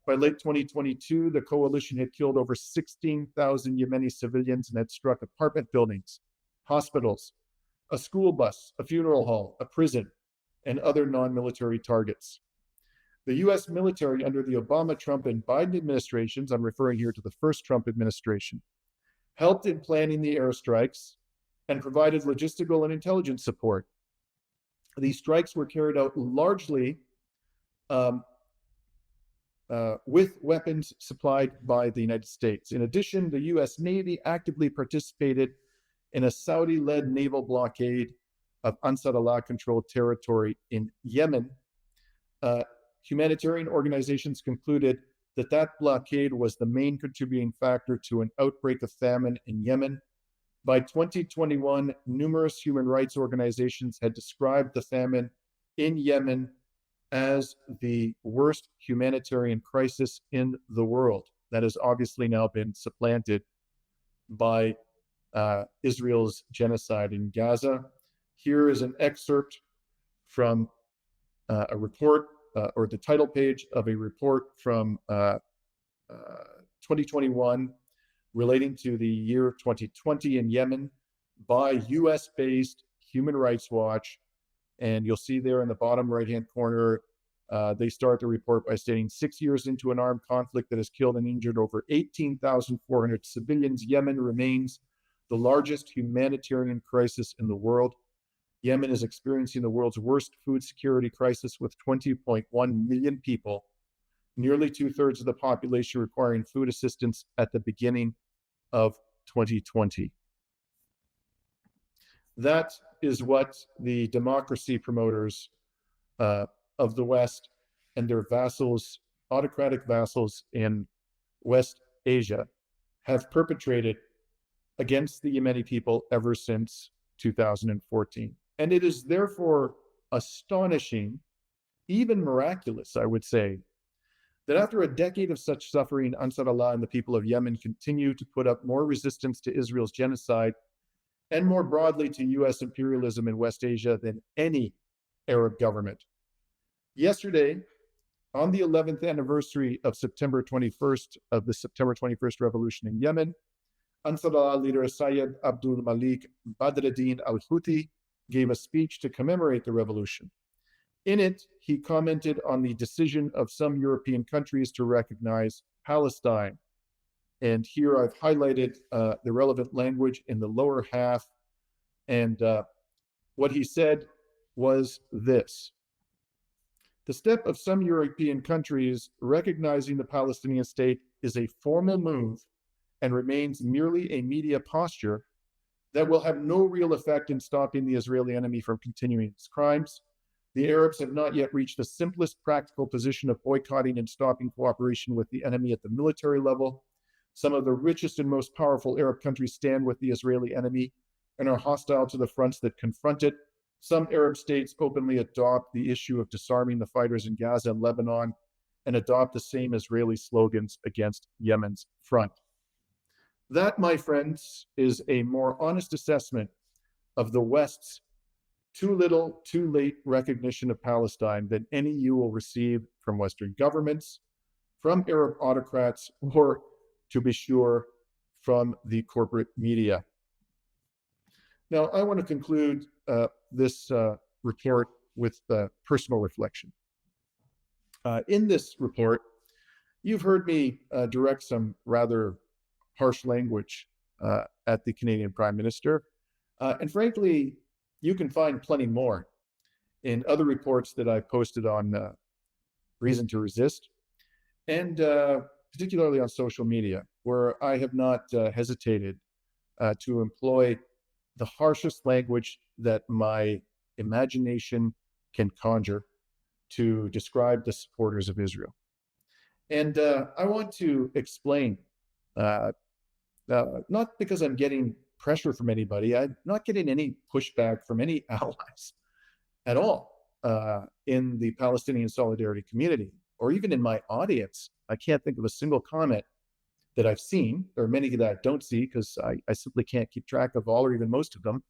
By late 2022, the coalition had killed over 16,000 Yemeni civilians and had struck apartment buildings, hospitals, a school bus, a funeral hall, a prison, and other non-military targets. The US military under the Obama, Trump, and Biden administrations, I'm referring here to the first Trump administration, helped in planning the airstrikes and provided logistical and intelligence support. These strikes were carried out largely with weapons supplied by the United States. In addition, the US Navy actively participated in a Saudi-led naval blockade of Ansar Allah-controlled territory in Yemen. Humanitarian organizations concluded that that blockade was the main contributing factor to an outbreak of famine in Yemen. By 2021, numerous human rights organizations had described the famine in Yemen as the worst humanitarian crisis in the world. That has obviously now been supplanted by Israel's genocide in Gaza. Here is an excerpt from a report, or the title page of a report from 2021 relating to the year 2020 in Yemen by US-based Human Rights Watch. And you'll see there in the bottom right-hand corner, they start the report by stating, 6 years into an armed conflict that has killed and injured over 18,400 civilians, Yemen remains the largest humanitarian crisis in the world. Yemen is experiencing the world's worst food security crisis with 20.1 million people, nearly 2/3 of the population requiring food assistance at the beginning of 2020. That is what the democracy promoters of the West and their vassals, autocratic vassals in West Asia, have perpetrated against the Yemeni people ever since 2014. And it is therefore astonishing, even miraculous, I would say, that after a decade of such suffering, Ansar Allah and the people of Yemen continue to put up more resistance to Israel's genocide and more broadly to US imperialism in West Asia than any Arab government. Yesterday, on the 11th anniversary of September 21st, of the September 21st revolution in Yemen, Ansar Allah leader Syed Abdul Malik Badreddin al-Houthi gave a speech to commemorate the revolution. In it, he commented on the decision of some European countries to recognize Palestine. And here I've highlighted the relevant language in the lower half. And what he said was this: the step of some European countries recognizing the Palestinian state is a formal move and remains merely a media posture that will have no real effect in stopping the Israeli enemy from continuing its crimes. The Arabs have not yet reached the simplest practical position of boycotting and stopping cooperation with the enemy at the military level. Some of the richest and most powerful Arab countries stand with the Israeli enemy and are hostile to the fronts that confront it. Some Arab states openly adopt the issue of disarming the fighters in Gaza and Lebanon and adopt the same Israeli slogans against Yemen's front. That, my friends, is a more honest assessment of the West's too little, too late recognition of Palestine than any you will receive from Western governments, from Arab autocrats, or, to be sure, from the corporate media. Now, I want to conclude this report with personal reflection. In this report, you've heard me direct some rather harsh language at the Canadian Prime Minister. And frankly, you can find plenty more in other reports that I've posted on Reason to Resist, and particularly on social media, where I have not hesitated to employ the harshest language that my imagination can conjure to describe the supporters of Israel. And I want to explain, not because I'm getting pressure from anybody, I'm not getting any pushback from any allies at all in the Palestinian solidarity community, or even in my audience. I can't think of a single comment that I've seen. There are many that I don't see because I simply can't keep track of all or even most of them.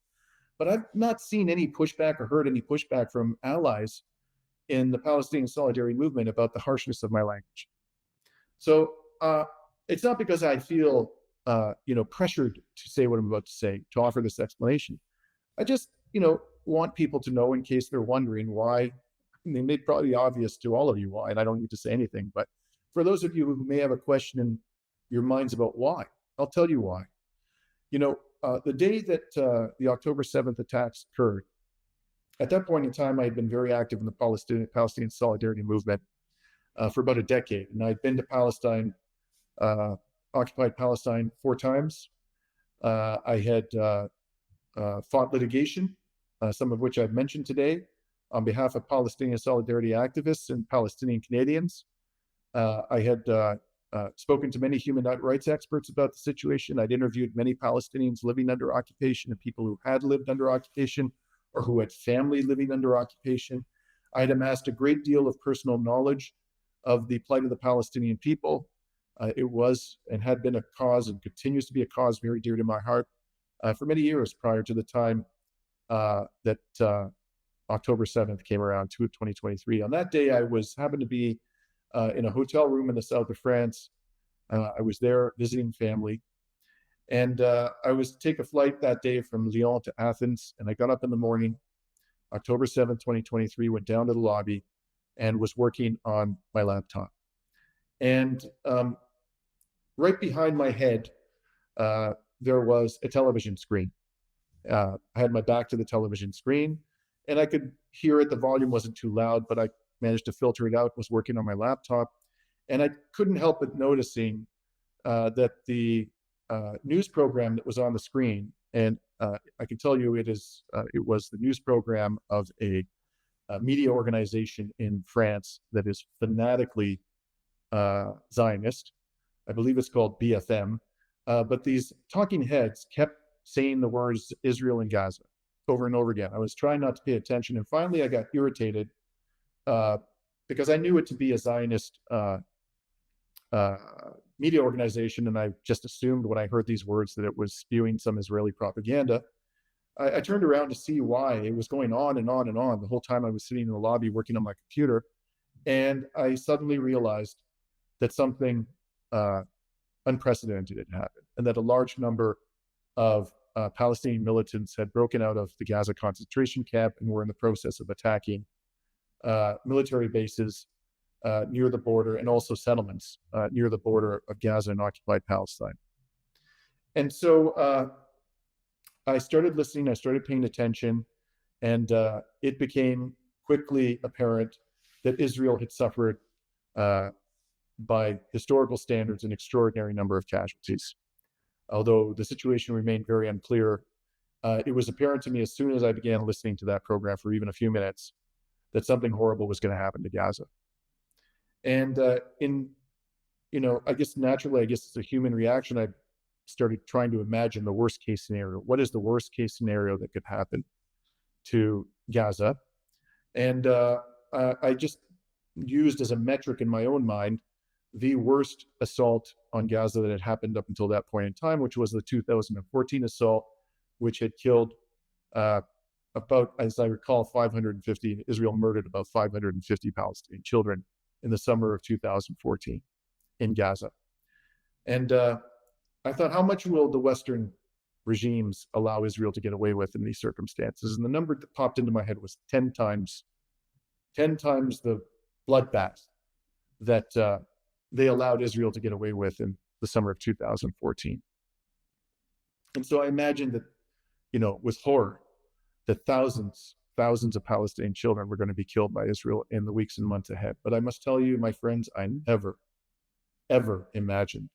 But I've not seen any pushback or heard any pushback from allies in the Palestinian solidarity movement about the harshness of my language. So it's not because I feel pressured to say what I'm about to say, to offer this explanation. I just want people to know, in case they're wondering why. They may probably be obvious to all of you why, and I don't need to say anything. But for those of you who may have a question in your minds about why, I'll tell you why. The day that the October 7th attacks occurred, at that point in time, I had been very active in the Palestinian solidarity movement for about a decade. And I'd been to Palestine, occupied Palestine 4 times. I had fought litigation, some of which I've mentioned today, on behalf of Palestinian solidarity activists and Palestinian Canadians. I had spoken to many human rights experts about the situation. I'd interviewed many Palestinians living under occupation and people who had lived under occupation or who had family living under occupation. I had amassed a great deal of personal knowledge of the plight of the Palestinian people. It was and had been a cause and continues to be a cause very dear to my heart for many years prior to the time that October 7th came around, 2023. On that day, I happened to be in a hotel room in the south of France. I was there visiting family. And I was to take a flight that day from Lyon to Athens. And I got up in the morning, October 7th, 2023, went down to the lobby and was working on my laptop. And right behind my head, there was a television screen. I had my back to the television screen, and I could hear it. The volume wasn't too loud, but I managed to filter it out, was working on my laptop. And I couldn't help but noticing that the news program that was on the screen, and I can tell you it was the news program of a media organization in France that is fanatically Zionist. I believe it's called BFM. But these talking heads kept saying the words Israel and Gaza over and over again. I was trying not to pay attention, and finally I got irritated because I knew it to be a Zionist media organization, and I just assumed when I heard these words that it was spewing some Israeli propaganda. I turned around to see why. It was going on and on and on the whole time I was sitting in the lobby working on my computer, and I suddenly realized that something unprecedented had happened, and that a large number of Palestinian militants had broken out of the Gaza concentration camp and were in the process of attacking military bases near the border, and also settlements near the border of Gaza and occupied Palestine. And so I started listening, I started paying attention, and it became quickly apparent that Israel had suffered, by historical standards, an extraordinary number of casualties. Although the situation remained very unclear, it was apparent to me as soon as I began listening to that program for even a few minutes that something horrible was going to happen to Gaza. And I guess naturally, it's a human reaction. I started trying to imagine the worst case scenario. What is the worst case scenario that could happen to Gaza? And I just used as a metric in my own mind the worst assault on Gaza that had happened up until that point in time, which was the 2014 assault, which had killed about, as I recall, 550. Israel murdered about 550 Palestinian children in the summer of 2014 in Gaza. And I thought, how much will the Western regimes allow Israel to get away with in these circumstances. And the number that popped into my head was 10 times the bloodbath that they allowed Israel to get away with in the summer of 2014. And so I imagine that, with horror, that thousands of Palestinian children were going to be killed by Israel in the weeks and months ahead. But I must tell you, my friends, I never, ever imagined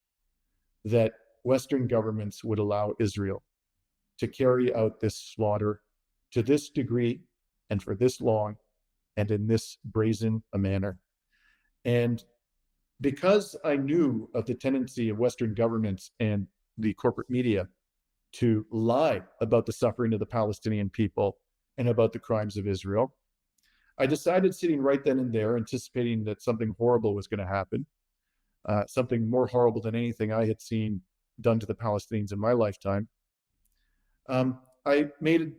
that Western governments would allow Israel to carry out this slaughter to this degree and for this long and in this brazen a manner. And because I knew of the tendency of Western governments and the corporate media to lie about the suffering of the Palestinian people and about the crimes of Israel, I decided, sitting right then and there, anticipating that something horrible was going to happen, something more horrible than anything I had seen done to the Palestinians in my lifetime, I made a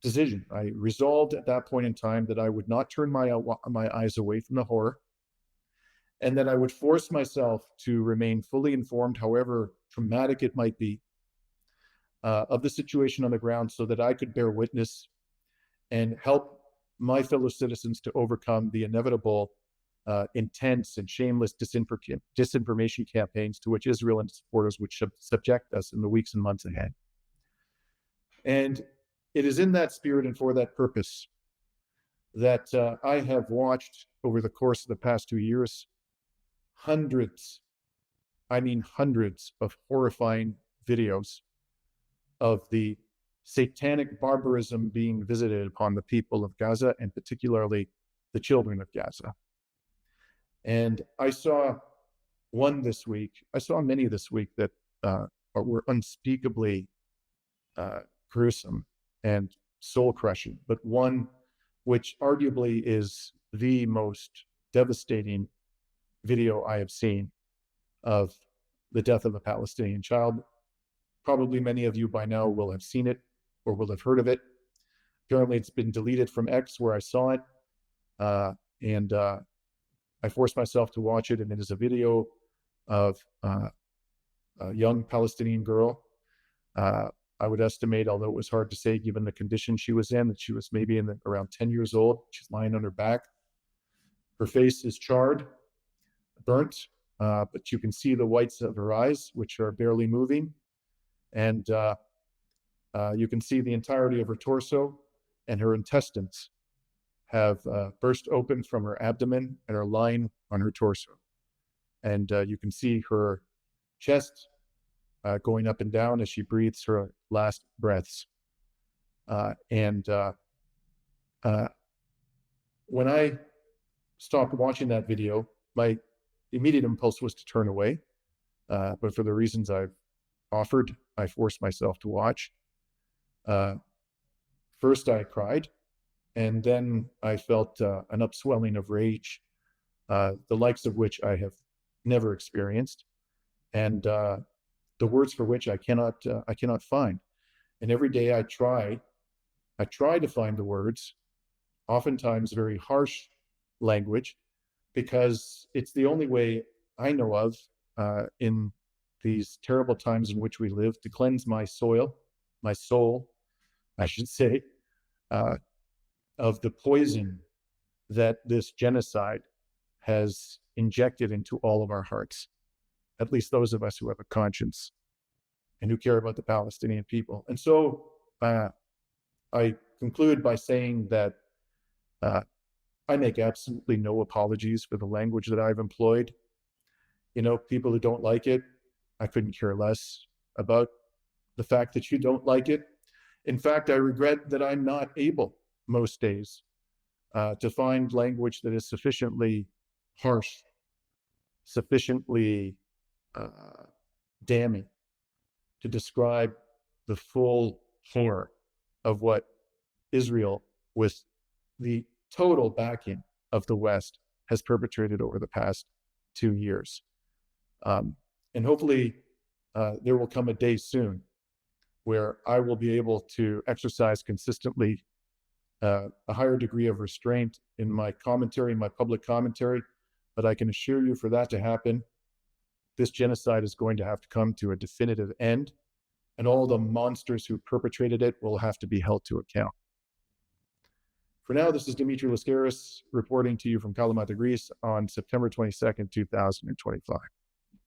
decision. I resolved at that point in time that I would not turn my eyes away from the horror, and that I would force myself to remain fully informed, however traumatic it might be, of the situation on the ground, so that I could bear witness and help my fellow citizens to overcome the inevitable intense and shameless disinformation campaigns to which Israel and its supporters would subject us in the weeks and months ahead. And it is in that spirit and for that purpose that I have watched over the course of the past 2 years hundreds of horrifying videos of the satanic barbarism being visited upon the people of Gaza, and particularly the children of Gaza. And I saw one this week. I saw many this week that were unspeakably gruesome and soul-crushing, but one which arguably is the most devastating video I have seen of the death of a Palestinian child. Probably many of you by now will have seen it or will have heard of it. Apparently it's been deleted from X, where I saw it, and I forced myself to watch it, and it is a video of a young Palestinian girl. I would estimate, although it was hard to say given the condition she was in, that she was maybe around 10 years old. She's lying on her back. Her face is charred, burnt, but you can see the whites of her eyes, which are barely moving. And you can see the entirety of her torso, and her intestines have burst open from her abdomen and are lying on her torso. And you can see her chest going up and down as she breathes her last breaths. When I stopped watching that video, my immediate impulse was to turn away. But for the reasons I've offered, I forced myself to watch. First I cried, and then I felt an upswelling of rage, the likes of which I have never experienced, and the words for which I cannot find. And every day I try to find the words, oftentimes very harsh language, because it's the only way I know of in these terrible times in which we live, to cleanse my soul, I should say, of the poison that this genocide has injected into all of our hearts, at least those of us who have a conscience and who care about the Palestinian people. And so I conclude by saying that I make absolutely no apologies for the language that I've employed. People who don't like it, I couldn't care less about the fact that you don't like it. In fact, I regret that I'm not able most days to find language that is sufficiently harsh, sufficiently damning to describe the full horror of what Israel, with the total backing of the West, has perpetrated over the past 2 years. And hopefully there will come a day soon where I will be able to exercise consistently a higher degree of restraint in my commentary, my public commentary. But I can assure you, for that to happen, this genocide is going to have to come to a definitive end. and all the monsters who perpetrated it will have to be held to account. For now, this is Dimitri Lascaris reporting to you from Kalamata, Greece on September 22nd, 2025.